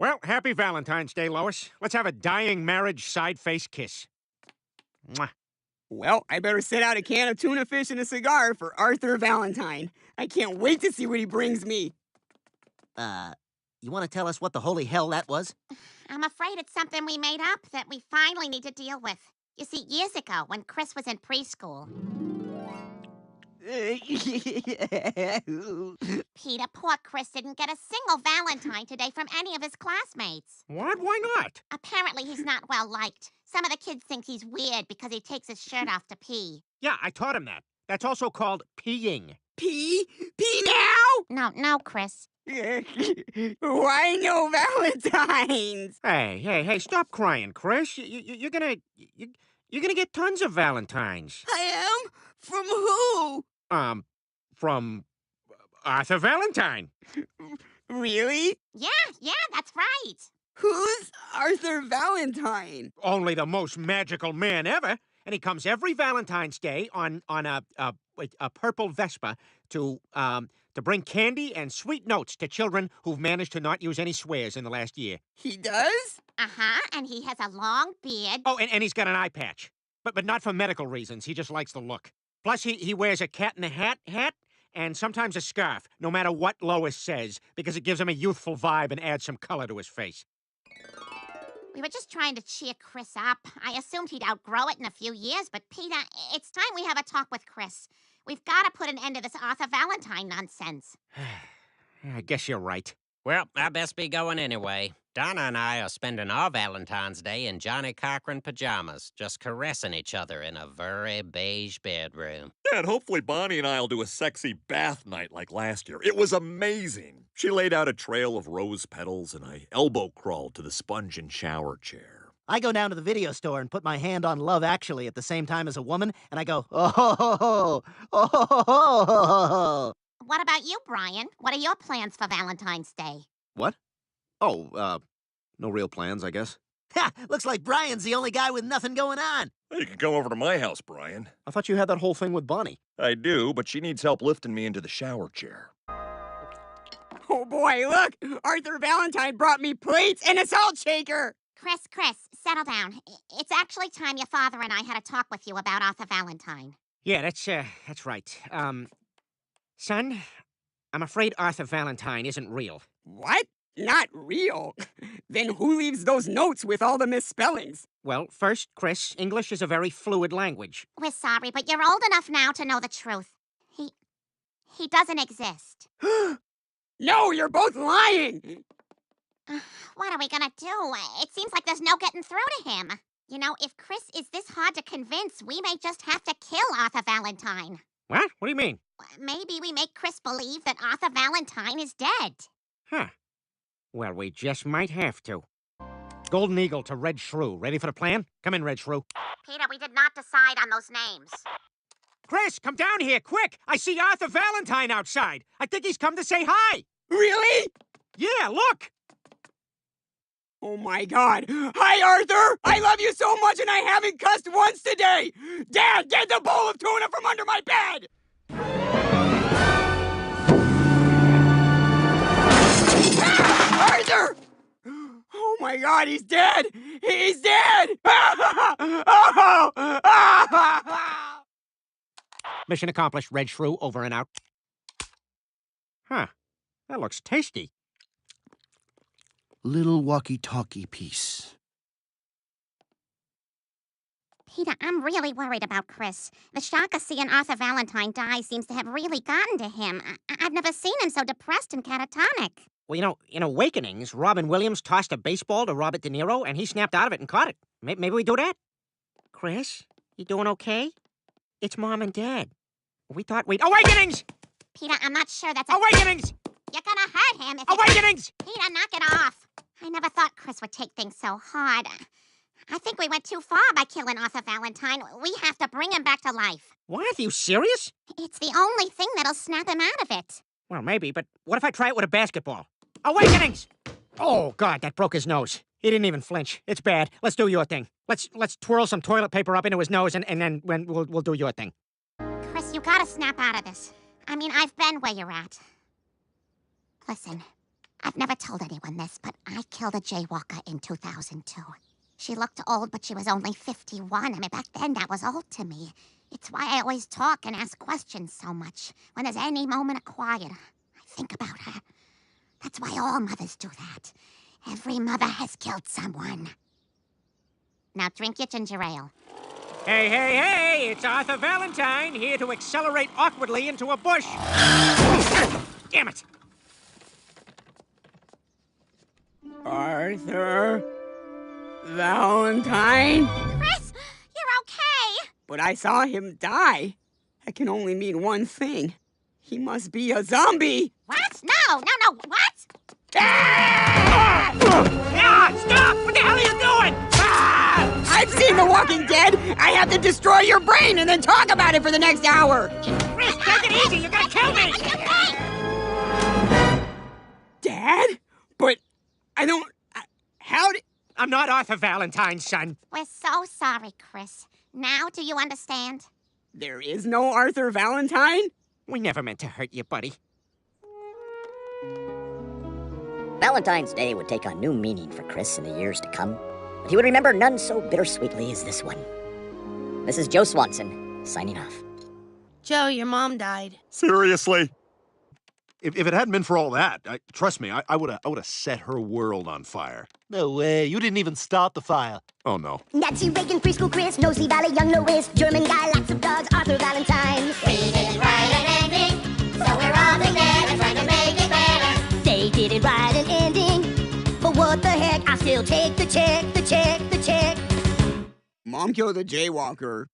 Well, happy Valentine's Day, Lois. Let's have a dying marriage side-face kiss. Mwah. Well, I better set out a can of tuna fish and a cigar for Arthur Valentine. I can't wait to see what he brings me. You want to tell us what the holy hell that was? I'm afraid it's something we made up that we finally need to deal with. You see, years ago, when Chris was in preschool, Peter, poor Chris didn't get a single Valentine today from any of his classmates. What? Why not? Apparently, he's not well liked. Some of the kids think he's weird because he takes his shirt off to pee. Yeah, I taught him that. That's also called peeing. Pee? Pee now? No, Chris. Why no Valentines? Hey, stop crying, Chris. You're gonna get tons of Valentines. I am? From who? From Arthur Valentine. Really? Yeah, that's right. Who's Arthur Valentine? Only the most magical man ever. And he comes every Valentine's Day on a purple Vespa to bring candy and sweet notes to children who've managed to not use any swears in the last year. He does? Uh-huh, and he has a long beard. Oh, and he's got an eye patch. But not for medical reasons. He just likes the look. Plus, he wears a cat-in-the-hat hat and sometimes a scarf, no matter what Lois says, because it gives him a youthful vibe and adds some color to his face. We were just trying to cheer Chris up. I assumed he'd outgrow it in a few years, but Peter, it's time we have a talk with Chris. We've got to put an end to this Arthur Valentine nonsense. I guess you're right. Well, I best be going anyway. Donna and I are spending our Valentine's Day in Johnny Cochran pajamas, just caressing each other in a very beige bedroom. Yeah, and hopefully Bonnie and I will do a sexy bath night like last year. It was amazing. She laid out a trail of rose petals, and I elbow crawled to the sponge and shower chair. I go down to the video store and put my hand on Love Actually at the same time as a woman, and I go, oh, ho, ho, ho, oh, ho, ho, ho, ho, ho. What about you, Brian? What are your plans for Valentine's Day? What? Oh, no real plans, I guess. Ha! Looks like Brian's the only guy with nothing going on. You can come over to my house, Brian. I thought you had that whole thing with Bonnie. I do, but she needs help lifting me into the shower chair. Oh boy, look! Arthur Valentine brought me plates and a salt shaker! Chris, settle down. It's actually time your father and I had a talk with you about Arthur Valentine. Yeah, that's right. Son, I'm afraid Arthur Valentine isn't real. What? Not real? Then who leaves those notes with all the misspellings? Well, first, Chris, English is a very fluid language. We're sorry, but you're old enough now to know the truth. He doesn't exist. No, you're both lying! What are we gonna do? It seems like there's no getting through to him. You know, if Chris is this hard to convince, we may just have to kill Arthur Valentine. What? What do you mean? Maybe we make Chris believe that Arthur Valentine is dead. Huh. Well, we just might have to. Golden Eagle to Red Shrew. Ready for the plan? Come in, Red Shrew. Peter, we did not decide on those names. Chris, come down here, quick! I see Arthur Valentine outside. I think he's come to say hi. Really? Yeah, look! Oh my God. Hi, Arthur! I love you so much and I haven't cussed once today! Dad, get the bowl of tuna from under my bed! Ah! Arthur! Oh my God, he's dead! He's dead! Mission accomplished, Red Shrew, over and out. Huh. That looks tasty. Little walkie-talkie piece. Peter, I'm really worried about Chris. The shock of seeing Arthur Valentine die seems to have really gotten to him. I've never seen him so depressed and catatonic. Well, you know, in Awakenings, Robin Williams tossed a baseball to Robert De Niro, and he snapped out of it and caught it. Maybe we do that? Chris, you doing okay? It's Mom and Dad. We thought we'd... Awakenings! Peter, I'm not sure that's Awakenings! You're gonna hurt him if Awakenings! Peter, knock it off. I never thought Chris would take things so hard. I think we went too far by killing Arthur Valentine. We have to bring him back to life. What? Are you serious? It's the only thing that'll snap him out of it. Well, maybe, but what if I try it with a basketball? Awakenings! Oh, God, that broke his nose. He didn't even flinch. It's bad. Let's do your thing. Let's twirl some toilet paper up into his nose, and then we'll do your thing. Chris, you gotta snap out of this. I mean, I've been where you're at. Listen, I've never told anyone this, but I killed a jaywalker in 2002. She looked old, but she was only 51. I mean, back then, that was old to me. It's why I always talk and ask questions so much. When there's any moment of quiet, I think about her. That's why all mothers do that. Every mother has killed someone. Now drink your ginger ale. Hey, hey, hey! It's Arthur Valentine here to accelerate awkwardly into a bush. Damn it! Arthur Valentine? Chris, you're okay. But I saw him die. That can only mean one thing. He must be a zombie. What? No, what? Ah, stop! What the hell are you doing? Ah! I've seen The Walking Dead. I have to destroy your brain and then talk about it for the next hour. Chris, take it easy! You're gonna kill me! Dad? But I don't... How did... I'm not Arthur Valentine's son. We're so sorry, Chris. Now do you understand? There is no Arthur Valentine? We never meant to hurt you, buddy. Valentine's Day would take on new meaning for Chris in the years to come, but he would remember none so bittersweetly as this one. This is Joe Swanson, signing off. Joe, your mom died. Seriously? If it hadn't been for all that, trust me, I would have set her world on fire. No way. You didn't even start the fire. Oh, no. Nancy Reagan, preschool Chris, Nosy Valley, young Louis, German guy, lots of dogs, Arthur Valentine. We didn't write an ending, so we're all together trying to make it better. They didn't write an ending, but what the heck, I still take the check. Mom killed a jaywalker.